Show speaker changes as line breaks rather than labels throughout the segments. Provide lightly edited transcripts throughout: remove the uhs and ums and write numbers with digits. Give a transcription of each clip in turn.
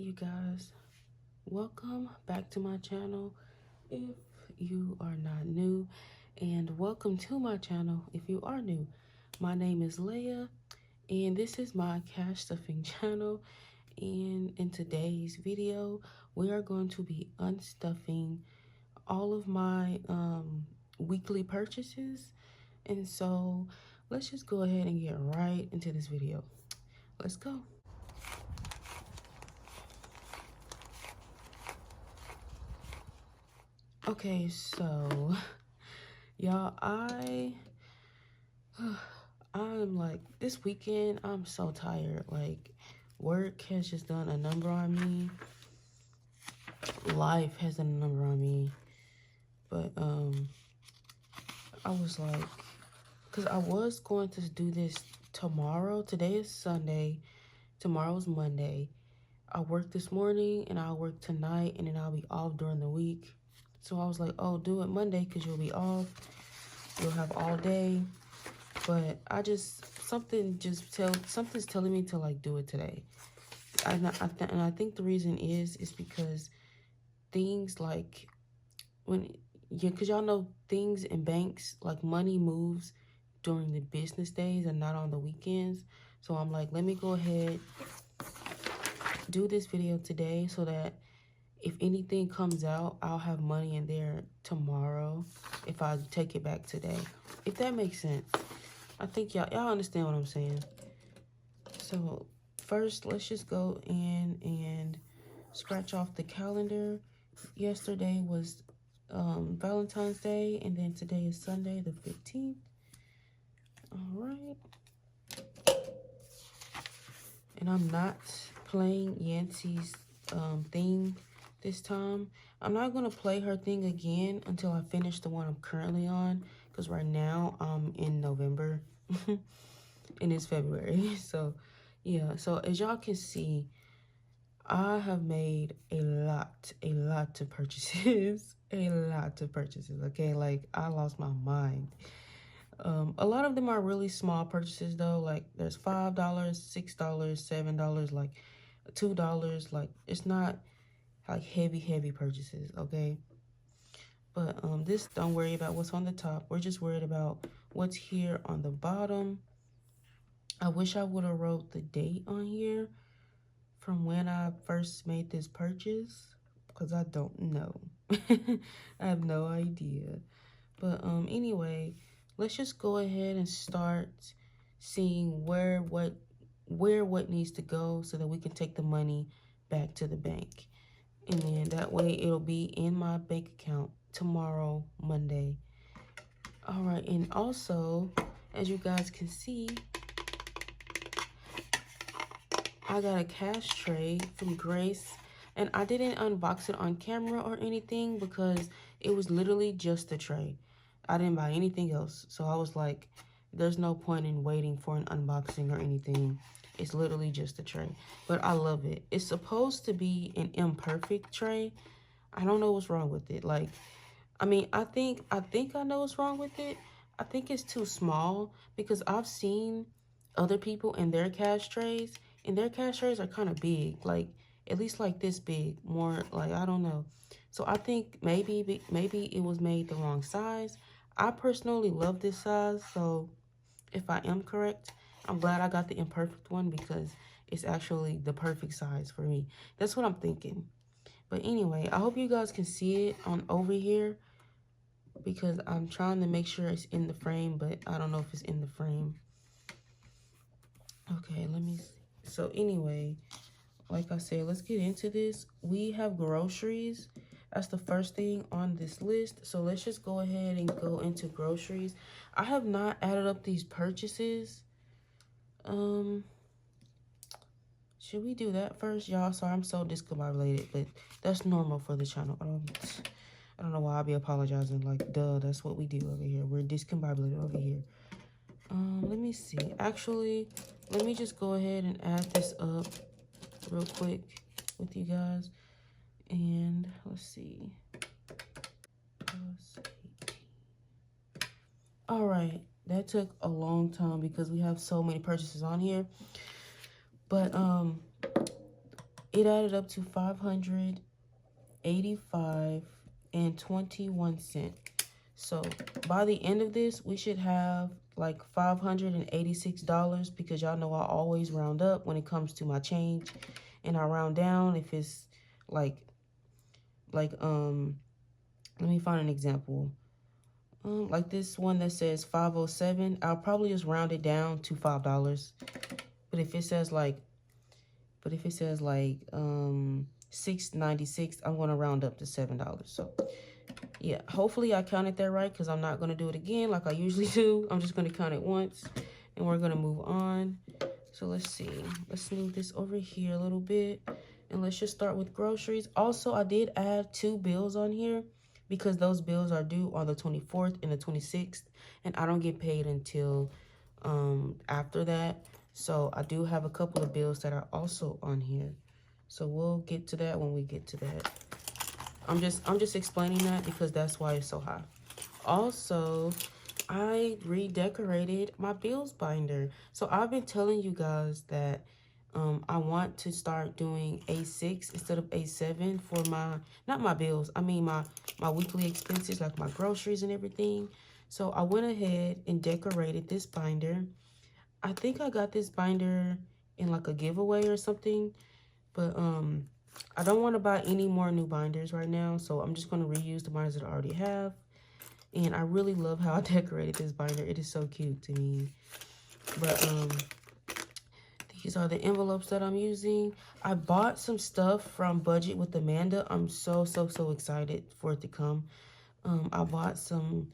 you guys, welcome back to my channel if you are not new, and welcome to my channel if you are new. My name is Leia, and this is my cash stuffing channel. And in today's video, we are going to be unstuffing all of my weekly purchases. And so let's just go ahead and get right into this video. Let's go. Okay, so y'all, I'm like, this weekend I'm so tired. Like, work has just done a number on me. Life has done a number on me. But I was like, because I was going to do this tomorrow. Today is Sunday. Tomorrow's Monday. I work this morning and I'll work tonight, and then I'll be off during the week. So I was like, oh, do it Monday because you'll be off. You'll have all day. But I just, something's telling me to like do it today. And I think the reason is because things like because y'all know things in banks, like money moves during the business days and not on the weekends. So I'm like, let me go ahead, do this video today so that if anything comes out, I'll have money in there tomorrow if I take it back today. If that makes sense. I think y'all understand what I'm saying. So first, let's just go in and scratch off the calendar. Yesterday was Valentine's Day, and then today is Sunday the 15th. All right. And I'm not playing Yancey's thing this time. I'm not going to play her thing again until I finish the one I'm currently on, because right now I'm in November and it's February. So yeah, so as y'all can see, I have made a lot of purchases. A lot of purchases, okay? Like, I lost my mind. A lot of them are really small purchases though. Like, there's $5, $6, $7, like $2. Like, it's not like heavy purchases, okay? But this, don't worry about what's on the top. We're just worried about what's here on the bottom. I wish I would have wrote the date on here from when I first made this purchase, because I don't know. I have no idea. But anyway, let's just go ahead and start seeing where what needs to go so that we can take the money back to the bank. And then that way it'll be in my bank account tomorrow, Monday. All right, and also, as you guys can see, I got a cash tray from Grace, and I didn't unbox it on camera or anything because it was literally just a tray. I didn't buy anything else. So I was like, there's no point in waiting for an unboxing or anything. It's literally just a tray. But I love it. It's supposed to be an imperfect tray. I don't know what's wrong with it. Like, I mean, I think I know what's wrong with it. I think it's too small because I've seen other people in their cash trays, and their cash trays are kind of big, like at least like this big, more like, I don't know. So I think maybe it was made the wrong size. I personally love this size, so if I am correct, I'm glad I got the imperfect one because it's actually the perfect size for me. That's what I'm thinking. But anyway, I hope you guys can see it on over here because I'm trying to make sure it's in the frame, but I don't know if it's in the frame. Okay, let me see. So anyway, like I said, let's get into this. We have groceries. That's the first thing on this list. So let's just go ahead and go into groceries. I have not added up these purchases. Should we do that first, y'all? Sorry, I'm so discombobulated, but that's normal for the channel. I don't know why I'll be apologizing. Like, duh, that's what we do over here. We're discombobulated over here. Let me see. Actually, let me just go ahead and add this up real quick with you guys. And let's see. All right, that took a long time because we have so many purchases on here. But it added up to $585.21. So by the end of this, we should have like $586 because y'all know I always round up when it comes to my change, and I round down if it's like let me find an example. Like this one that says 507, I'll probably just round it down to $5. But if it says like 696, I'm gonna round up to $7. So yeah, hopefully I counted that right because I'm not gonna do it again like I usually do. I'm just gonna count it once and we're gonna move on. So let's see, let's move this over here a little bit and let's just start with groceries. Also, I did add 2 bills on here because those bills are due on the 24th and the 26th, and I don't get paid until after that. So I do have a couple of bills that are also on here. So we'll get to that when we get to that. I'm just explaining that because that's why it's so high. Also, I redecorated my bills binder. So I've been telling you guys that I want to start doing A6 instead of A7 for not my bills, I mean my weekly expenses like my groceries and everything. So I went ahead and decorated this binder. I think I got this binder in like a giveaway or something, but I don't want to buy any more new binders right now, so I'm just going to reuse the binders that I already have. And I really love how I decorated this binder. It is so cute to me. But these are the envelopes that I'm using. I bought some stuff from Budget with Amanda. I'm so excited for it to come. I bought some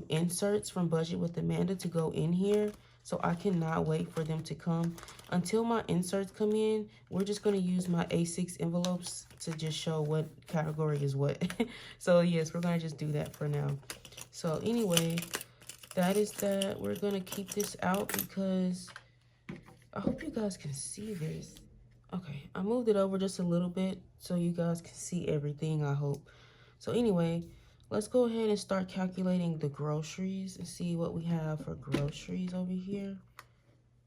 inserts from Budget with Amanda to go in here. So I cannot wait for them to come. Until my inserts come in, we're just going to use my A6 envelopes to just show what category is what. So yes, we're going to just do that for now. So anyway, that is that. We're going to keep this out because I hope you guys can see this. Okay, I moved it over just a little bit so you guys can see everything, I hope. So anyway, let's go ahead and start calculating the groceries and see what we have for groceries over here.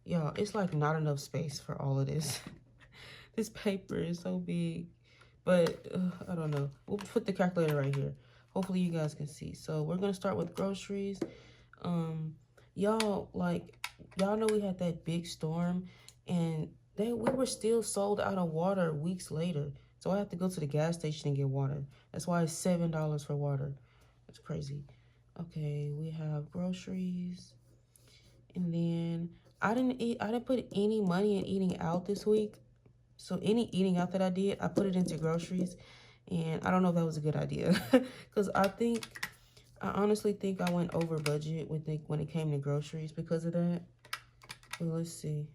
Y'all, it's like not enough space for all of this. This paper is so big, but I don't know. We'll put the calculator right here. Hopefully you guys can see. So we're gonna start with groceries. Y'all know we had that big storm and we were still sold out of water weeks later. So I have to go to the gas station and get water. That's why it's $7 for water. That's crazy. Okay, we have groceries. And then I didn't put any money in eating out this week. So any eating out that I did, I put it into groceries. And I don't know if that was a good idea. Because I honestly think I went over budget when it came to groceries because of that. But let's see.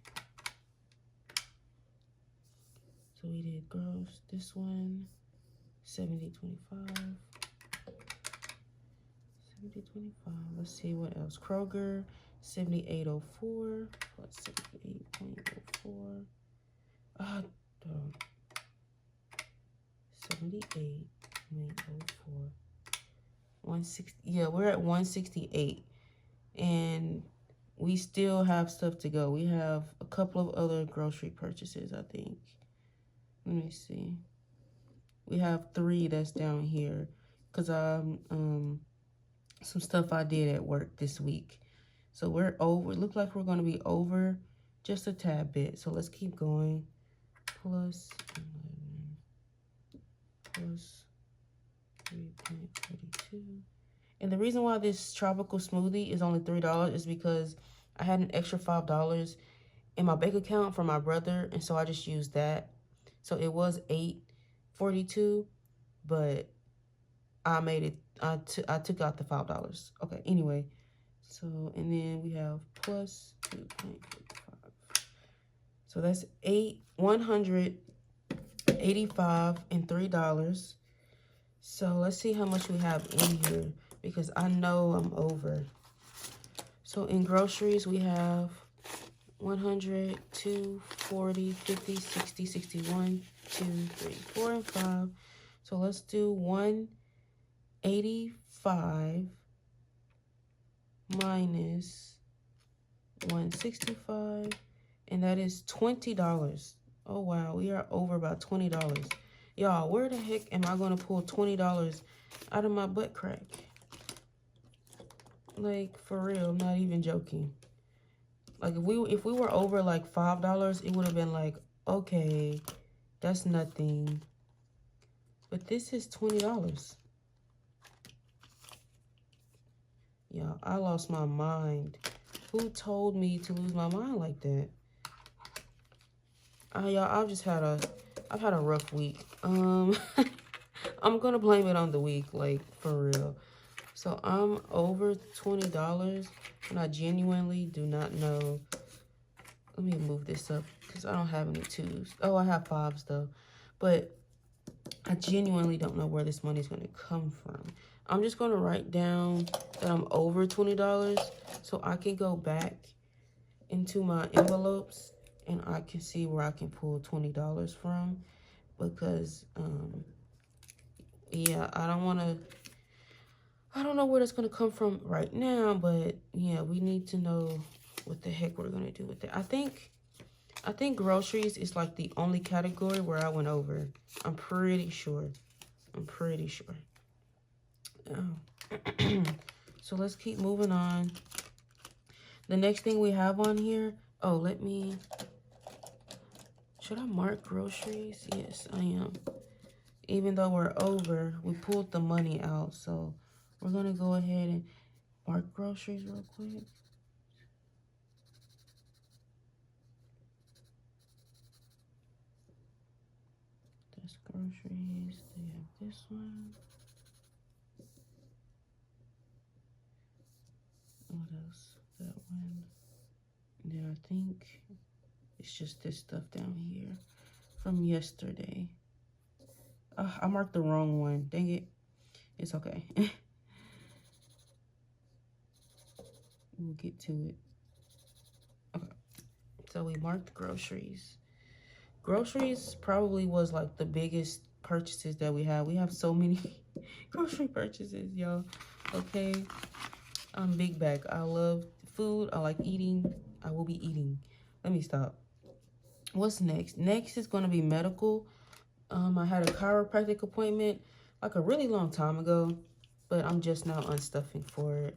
So we did gross, this one, 70.25. 70.25. Let's see what else. Kroger, 78.04 plus 78.04. 78.04. 160. Yeah, we're at 168. And we still have stuff to go. We have a couple of other grocery purchases, I think. Let me see. We have 3 that's down here because some stuff I did at work this week. So we're over. It looks like we're going to be over just a tad bit. So let's keep going. Plus 3.32. And the reason why this tropical smoothie is only $3 is because I had an extra $5 in my bank account from my brother, and so I just used that. So it was $8.42, but I made it. I took out the $5. Okay. Anyway, so and then we have plus 2.45. So that's $185.03. So let's see how much we have in here because I know I'm over. So in groceries we have 100, 2, 40, 50, 60, 61, 2, 3, 4, and 5. So let's do 185 minus 165, and that is $20. Oh, wow. We are over about $20. Y'all, where the heck am I going to pull $20 out of my butt crack? Like, for real, I'm not even joking. Like, if we were over, like, $5, it would have been like, okay, that's nothing. But this is $20. Y'all, I lost my mind. Who told me to lose my mind like that? Y'all, I've had a rough week. I'm gonna blame it on the week, like, for real. So I'm over $20, and I genuinely do not know. Let me move this up because I don't have any 2s. Oh, I have 5s though, but I genuinely don't know where this money is gonna come from. I'm just gonna write down that I'm over $20 so I can go back into my envelopes and I can see where I can pull $20 from, because yeah, I don't know where that's gonna come from right now, but yeah, we need to know what the heck we're gonna do with it. I think groceries is like the only category where I went over. I'm pretty sure. Oh. So let's keep moving on. The next thing we have on here, should I mark groceries? Yes, I am. Even though we're over, we pulled the money out, so we're gonna go ahead and mark groceries real quick. That's groceries. They have this one. What else? That one. Yeah, I think it's just this stuff down here from yesterday. I marked the wrong one. Dang it. It's okay. We'll get to it. Okay. So we marked groceries. Groceries probably was like the biggest purchases that we have. We have so many grocery purchases, y'all. Okay. I'm big bag. I love food. I like eating. I will be eating. Let me stop. What's next? Next is going to be medical. I had a chiropractic appointment like a really long time ago, but I'm just now unstuffing for it.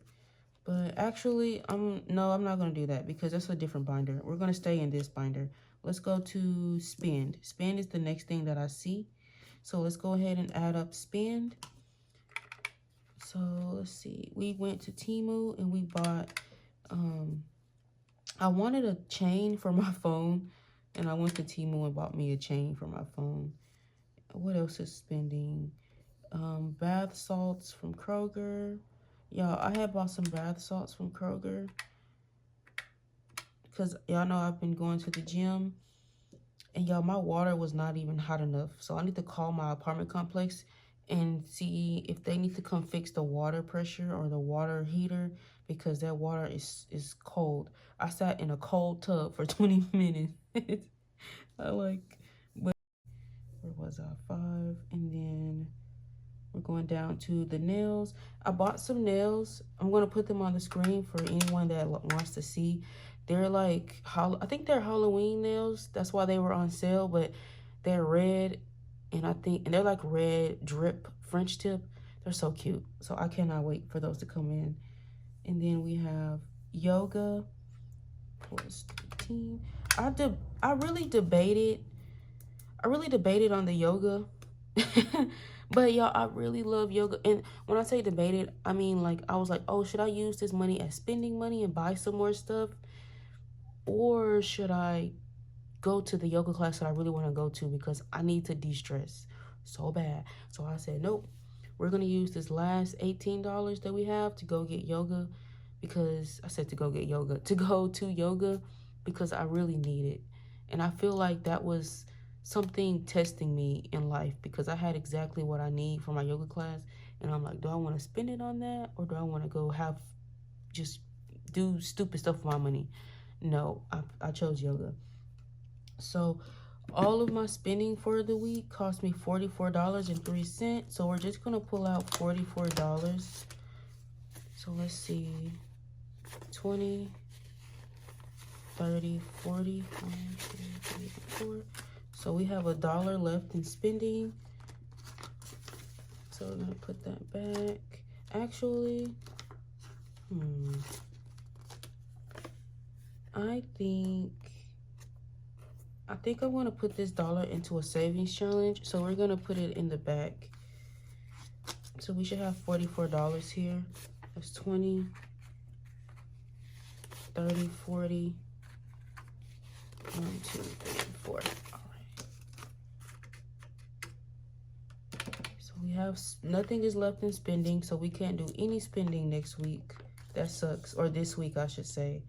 But actually, no, I'm not going to do that because that's a different binder. We're going to stay in this binder. Let's go to spend. Spend is the next thing that I see. So let's go ahead and add up spend. So let's see. We went to Temu and we bought, I wanted a chain for my phone, and I went to Temu and bought me a chain for my phone. What else is spending? Bath salts from Kroger. Y'all, I had bought some bath salts from Kroger because y'all know I've been going to the gym, and y'all, my water was not even hot enough. So I need to call my apartment complex and see if they need to come fix the water pressure or the water heater, because that water is cold. I sat in a cold tub for 20 minutes. Where was I? 5. And then we're going down to the nails. I bought some nails. I'm going to put them on the screen for anyone that wants to see. They're like, I think they're Halloween nails. That's why they were on sale, but they're red. And they're like red drip French tip. They're so cute. So I cannot wait for those to come in. And then we have yoga. Plus 13. I really debated on the yoga. But y'all, I really love yoga. And when I say debated, I mean, like, I was like, oh, should I use this money as spending money and buy some more stuff? Or should I go to the yoga class that I really want to go to because I need to de-stress so bad? So I said, nope, we're going to use this last $18 that we have to go get yoga, because I said to go to yoga because I really need it. And I feel like that was something testing me in life, because I had exactly what I need for my yoga class. And I'm like, do I want to spend it on that, or do I want to go just do stupid stuff with my money? No, I chose yoga. So all of my spending for the week cost me $44.03. So we're just going to pull out $44. So let's see. 20, 30, 40, 1, 2, 3, 4, So we have $1 left in spending. So we're gonna put that back. Actually, I think I'm gonna put this $1 into a savings challenge. So we're gonna put it in the back. So we should have $44 here. That's 20, 30, 40. 1, 2, 3, 4. All right. So we have nothing is left in spending, so we can't do any spending next week. That sucks. Or this week, I should say.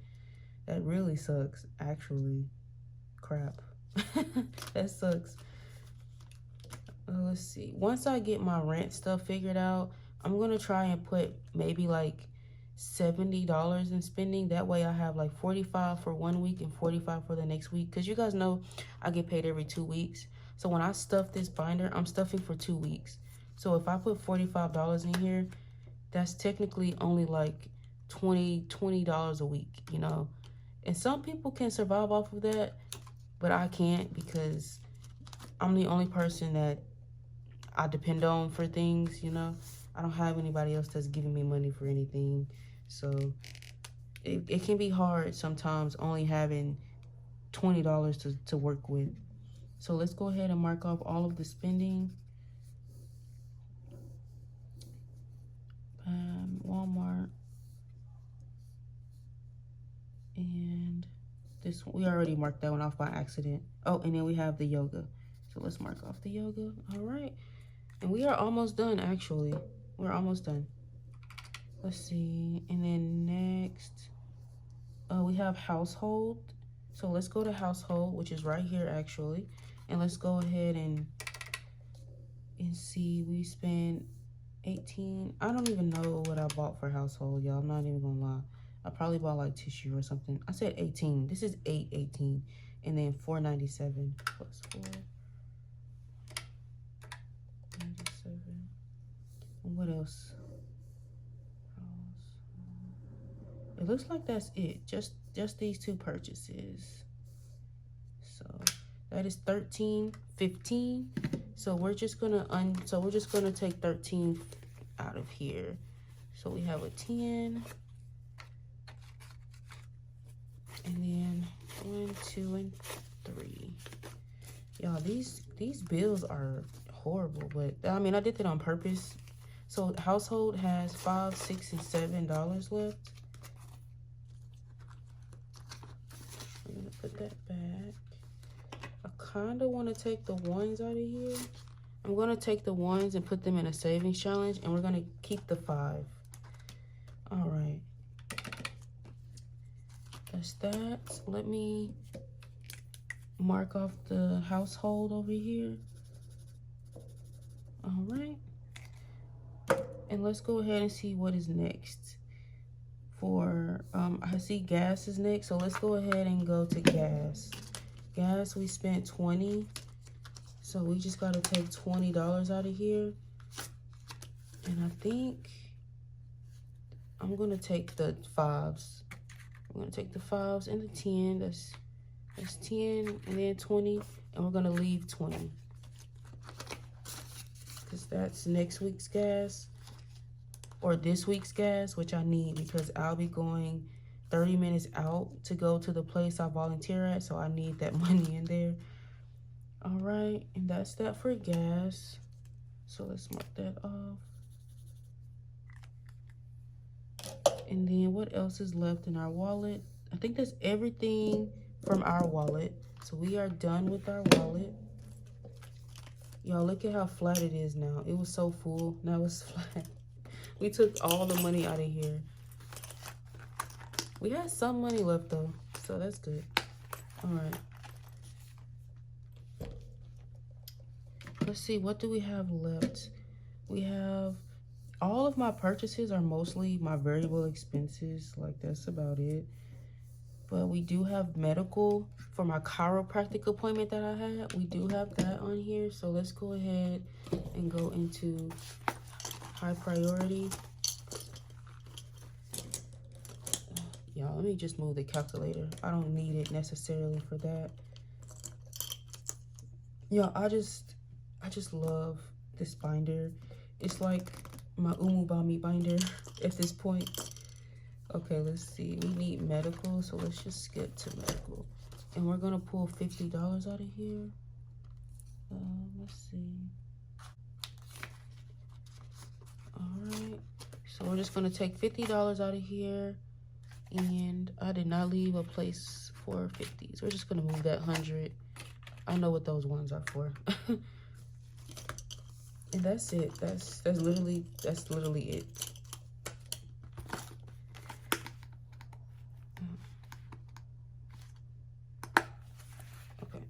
That really sucks, actually. Crap. That sucks. Let's see. Once I get my rent stuff figured out, I'm gonna try and put maybe like $70 in spending. That way I have like 45 for 1 week and 45 for the next week, because you guys know I get paid every 2 weeks. So when I stuff this binder, I'm stuffing for 2 weeks. So if I put $45 in here, that's technically only like $20 a week, you know. And some people can survive off of that, but I can't, because I'm the only person that I depend on for things, you know. I don't have anybody else that's giving me money for anything. So it can be hard sometimes only having $20 to work with. So let's go ahead and mark off all of the spending. Walmart. And this one, we already marked that one off by accident. Oh, and then we have the yoga. So let's mark off the yoga. All right. And we are almost done, actually. We're almost done. Let's see. And then next, we have household. So let's go to household, which is right here, actually. And let's go ahead and see. We spent 18. I don't even know what I bought for household, y'all. I'm not even gonna lie. I probably bought like tissue or something. I said 18. This is 818. And then 497 plus 4. 97. And what else? It looks like that's it. Just these 2 purchases. So that is 13, 15. So we're just gonna take 13 out of here. So we have a 10. And then 1, 2, and 3. Y'all, these bills are horrible, but I mean, I did that on purpose. So household has $5, $6, and $7 left. I'm gonna put that back. I kind of want to take the ones out of here. I'm gonna take the ones and put them in a savings challenge, and we're gonna keep the 5. All right. That's that. Let me mark off the household over here. All right. And let's go ahead and see what is next. For, I see gas is next. So let's go ahead and go to gas. Gas, we spent 20. So we just got to take $20 out of here. And I think I'm going to take the 5s. I'm gonna take the 5s and the 10. That's 10 and then 20, and we're gonna leave 20 because that's next week's gas or this week's gas, which I need because I'll be going 30 minutes out to go to the place I volunteer at, so I need that money in there. All right, and that's that for gas. So let's mark that off. And then what else is left in our wallet? I think that's everything from our wallet. So we are done with our wallet. Y'all, look at how flat it is now. It was so full. Now it's flat. We took all the money out of here. We had some money left though, so that's good. All right. Let's see, what do we have left? We have... all of my purchases are mostly my variable expenses. Like, that's about it. But we do have medical for my chiropractic appointment that I had. We do have that on here. So let's go ahead and go into high priority. Y'all, let me just move the calculator. I don't need it necessarily for that. Yeah, I just love this binder. It's like my umubami binder at this point. Okay, let's see. We need medical, so let's just skip to medical. And we're gonna pull $50 out of here. Let's see. All right. So we're just gonna take $50 out of here. And I did not leave a place for 50s. We're just gonna move that 100. I know what those ones are for. And that's it. That's literally it. Okay.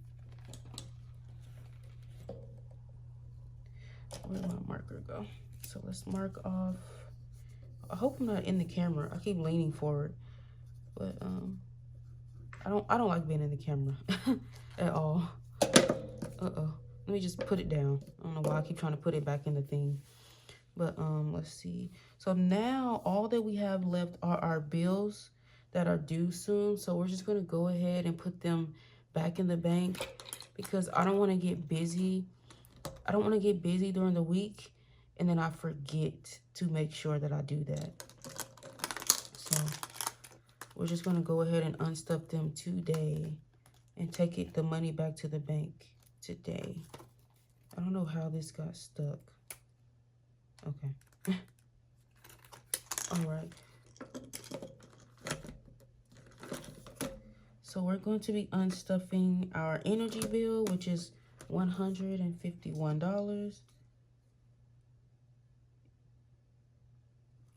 Where'd my marker go? So let's mark off. I hope I'm not in the camera. I keep leaning forward, but I don't like being in the camera at all. Let me just put it down. I don't know why I keep trying to put it back in the thing. But let's see. So now all that we have left are our bills that are due soon. So we're just gonna go ahead and put them back in the bank because I don't want to get busy. I don't want to get busy during the week and then I forget to make sure that I do that. So we're just gonna go ahead and unstuff them today and take the money back to the bank today. I don't know how this got stuck. Okay. All right. So we're going to be unstuffing our energy bill, which is $151.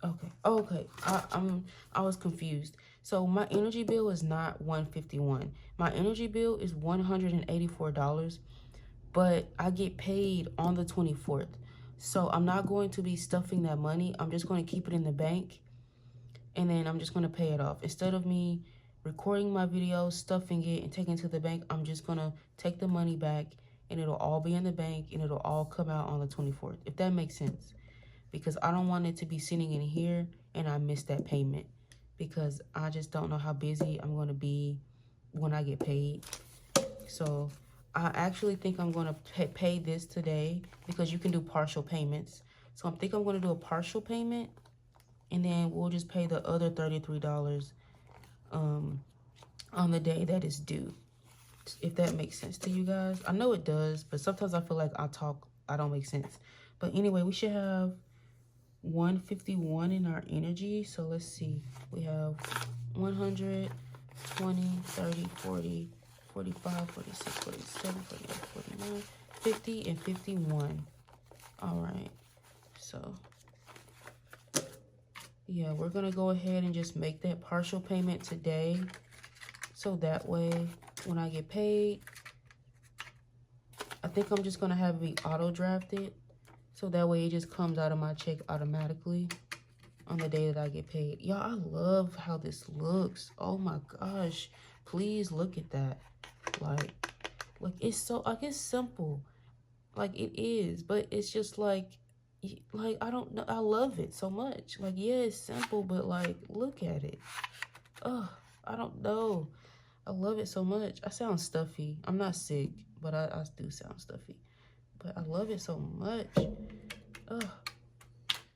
Okay. Okay. I was confused. So my energy bill is not $151. My energy bill is $184, but I get paid on the 24th. So I'm not going to be stuffing that money. I'm just going to keep it in the bank and then I'm just going to pay it off. Instead of me recording my video, stuffing it and taking it to the bank, I'm just going to take the money back and it'll all be in the bank and it'll all come out on the 24th, if that makes sense. Because I don't want it to be sitting in here and I miss that payment because I just don't know how busy I'm going to be when I get paid. So I actually think I'm going to pay this today because you can do partial payments. So I think I'm going to do a partial payment and then we'll just pay the other $33 on the day that is due. If that makes sense to you guys. I know it does, but sometimes I feel like I don't make sense. But anyway, we should have 151 in our energy. So let's see. We have 100, 20, 30, 40, 45, 46, 47, 48, 49, 50, and 51. All right. So, yeah, we're going to go ahead and just make that partial payment today. So that way, when I get paid, I think I'm just going to have it auto-drafted. So that way it just comes out of my check automatically on the day that I get paid. Y'all, I love how this looks. Oh my gosh. Please look at that. Like it's so, like, it's simple. Like, it is. But it's just like, I don't know. I love it so much. Like, yeah, it's simple, but like, look at it. Oh, I don't know. I love it so much. I sound stuffy. I'm not sick, but I do sound stuffy. But I love it so much. Ugh.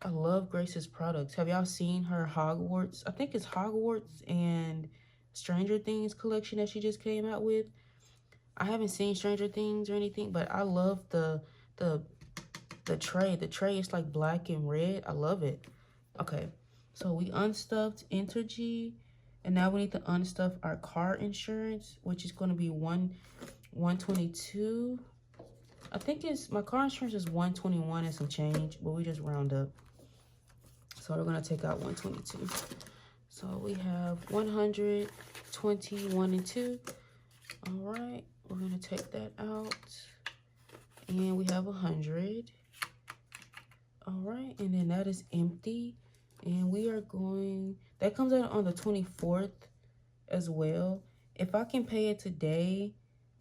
I love Grace's products. Have y'all seen her Hogwarts? I think it's Hogwarts and Stranger Things collection that she just came out with. I haven't seen Stranger Things or anything, but I love the tray. The tray is like black and red. I love it. Okay, so we unstuffed Entergy, and now we need to unstuff our car insurance, which is going to be $122. I think my car insurance is $121 and some change, but we just round up. So we're gonna take out $122. So we have 100, 20, 1, and 2. All right, we're gonna take that out. And we have 100. All right, and then that is empty. And we are going, that comes out on the 24th as well. If I can pay it today,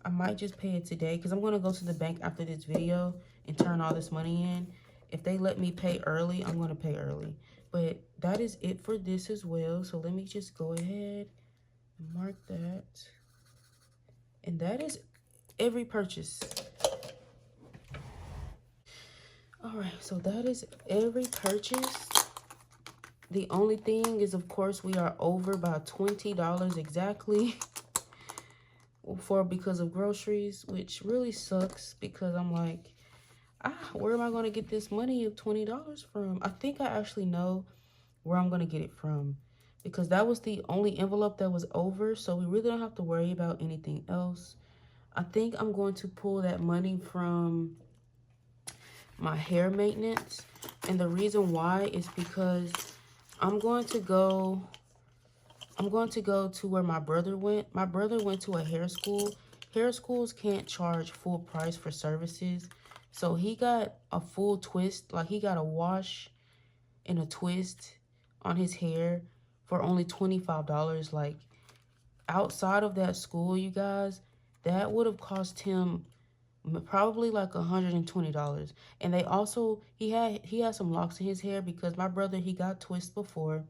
I might just pay it today because I'm going to go to the bank after this video and turn all this money in. If they let me pay early, I'm going to pay early. But that is it for this as well. So let me just go ahead and mark that. And that is every purchase. right, so that is every purchase. The only thing is, of course, we are over by $20 exactly because of groceries, which really sucks because I'm like, where am I going to get this money of $20 from? I think I actually know where I'm going to get it from because that was the only envelope that was over, so we really don't have to worry about anything else. I think I'm going to pull that money from my hair maintenance, and the reason why is because I'm going to go to where my brother went. My brother went to a hair school. Hair schools can't charge full price for services. So he got a full twist, like he got a wash and a twist on his hair for only $25. Like outside of that school, you guys, that would have cost him probably like $120. And they also, he had some locks in his hair because my brother, he got twists before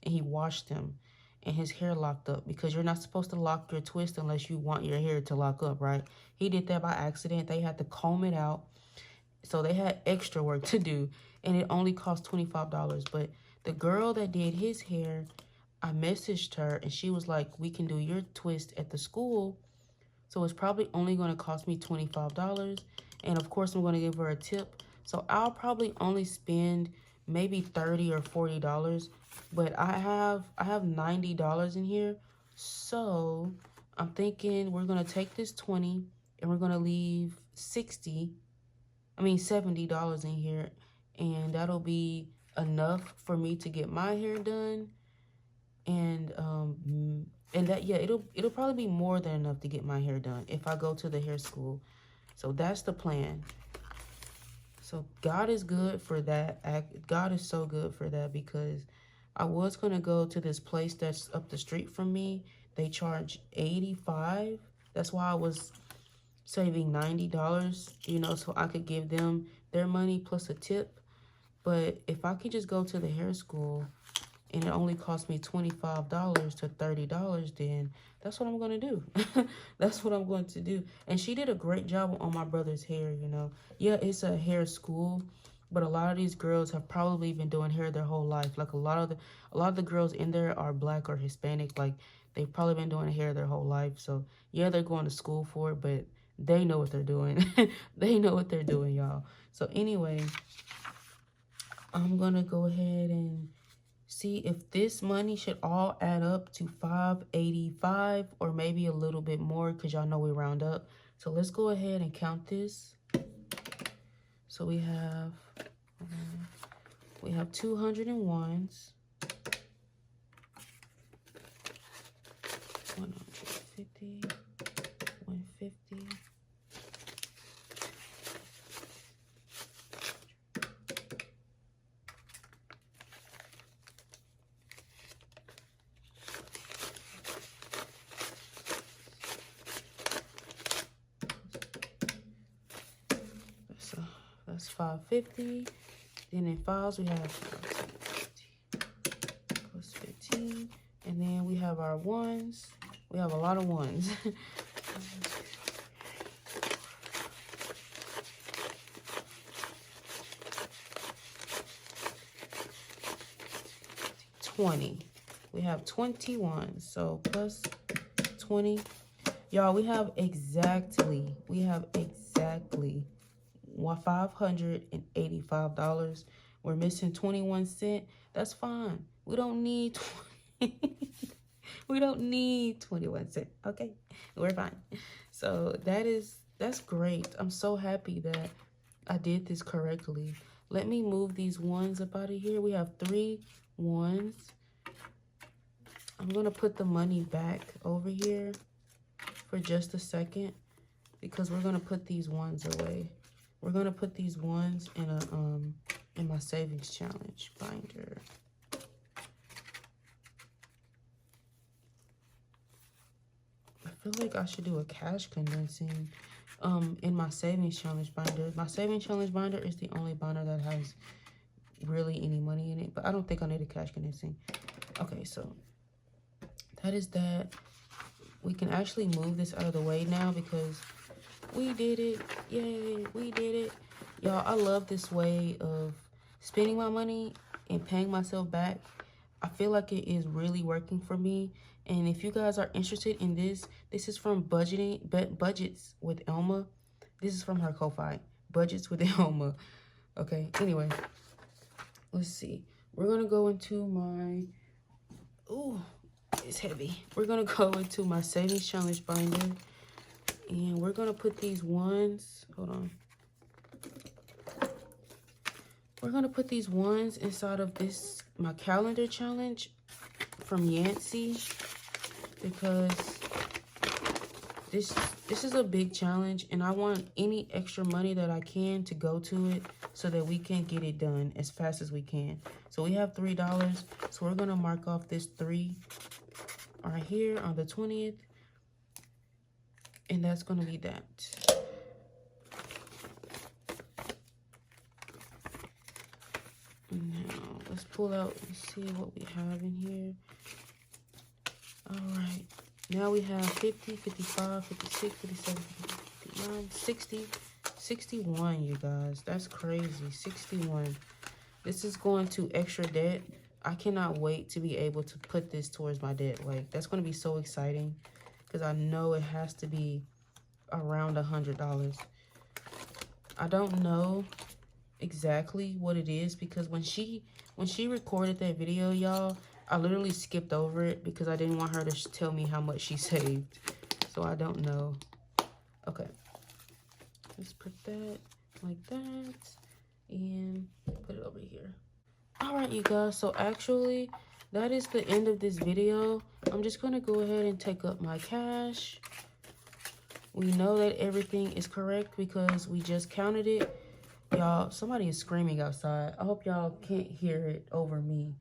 and he washed them and his hair locked up because you're not supposed to lock your twist unless you want your hair to lock up, right? He did that by accident. They had to comb it out, so they had extra work to do, and it only cost $25. But the girl that did his hair, I messaged her and she was like, we can do your twist at the school, so it's probably only going to cost me $25. And of course, I'm going to give her a tip. So I'll probably only spend maybe $30 or $40. But I have $90 in here. So I'm thinking we're going to take this 20 and we're going to leave $70 in here. And that'll be enough for me to get my hair done. And that, yeah, it'll probably be more than enough to get my hair done if I go to the hair school. So that's the plan. So God is good for that. God is so good for that because I was going to go to this place that's up the street from me. They charge $85. That's why I was saving $90, you know, so I could give them their money plus a tip. But if I could just go to the hair school and it only cost me $25 to $30, then that's what I'm going to do. That's what I'm going to do. And she did a great job on my brother's hair, you know. Yeah, it's a hair school, but a lot of these girls have probably been doing hair their whole life. Like a lot of the girls in there are Black or Hispanic. Like they've probably been doing hair their whole life. So yeah, they're going to school for it, but they know what they're doing. They know what they're doing, y'all. So anyway, I'm going to go ahead and see if this money should all add up to $585 or maybe a little bit more because y'all know we round up. So let's go ahead and count this. So we have 201s, 150, 150. That's 550. Then in files we have 50 plus 15, and then we have our ones. We have a lot of ones. 20. We have 21. So plus 20. Y'all, we have exactly $585. We're missing 21 cents. That's fine. We don't need 20. We don't need 21 cents. Okay, we're fine. So that's great. I'm so happy that I did this correctly. Let me move these ones up out of here. We have 3 ones. I'm gonna put the money back over here for just a second because we're gonna put these ones away. We're gonna put these ones in a in my savings challenge binder. I feel like I should do a cash condensing in my savings challenge binder. My savings challenge binder is the only binder that has really any money in it, but I don't think I need a cash condensing. Okay, so that is that. We can actually move this out of the way now because we did it. Yay, we did it. Y'all, I love this way of spending my money and paying myself back. I feel like it is really working for me. And if you guys are interested in this is from Budgets with Elma. This is from her Ko-Fi, Budgets with Elma. Okay, anyway, let's see. We're gonna go into my, ooh, it's heavy. We're gonna go into my savings challenge binder, and we're gonna put these ones, hold on. We're gonna put these ones inside of this, my calendar challenge from Yancey, because this is a big challenge, and I want any extra money that I can to go to it so that we can get it done as fast as we can. So we have $3, so we're gonna mark off this 3 right here on the 20th, and that's gonna be that. Now let's pull out and see what we have in here. All right, now we have 50, 55, 56, 57, 59, 60, 61, you guys. That's crazy. 61. This is going to extra debt. I cannot wait to be able to put this towards my debt. Like, that's going to be so exciting, because I know it has to be around $100. I don't know exactly what it is, because when she recorded that video, y'all, I literally skipped over it because I didn't want her to tell me how much she saved. So I don't know. Okay, let's put that like that and put it over here. All right, you guys, so actually that is the end of this video. I'm just gonna go ahead and take up my cash. We know that everything is correct because we just counted it. Y'all, somebody is screaming outside. I hope y'all can't hear it over me.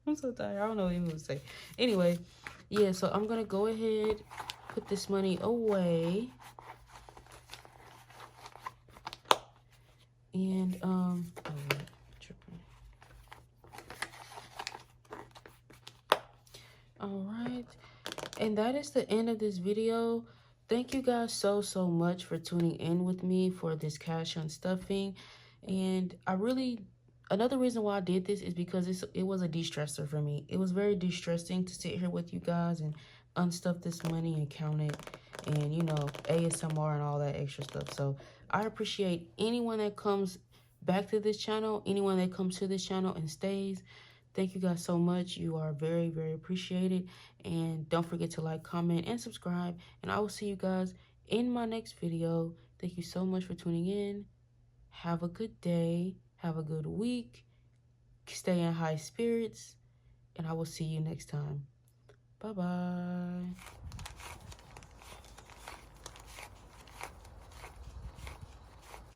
I'm so tired. I don't know what even to say. Anyway, yeah, so I'm going to go ahead, put this money away. And, all right. And that is the end of this video. Thank you guys so much for tuning in with me for this cash unstuffing. And another reason why I did this is because it was a de-stressor for me. It was very de-stressing to sit here with you guys and unstuff this money and count it, and, you know, ASMR and all that extra stuff. So I appreciate anyone that comes back to this channel, anyone that comes to this channel and stays. Thank you guys so much. You are very appreciated. And don't forget to like, comment, and subscribe. And I will see you guys in my next video. Thank you so much for tuning in. Have a good day. Have a good week. Stay in high spirits. And I will see you next time. Bye-bye.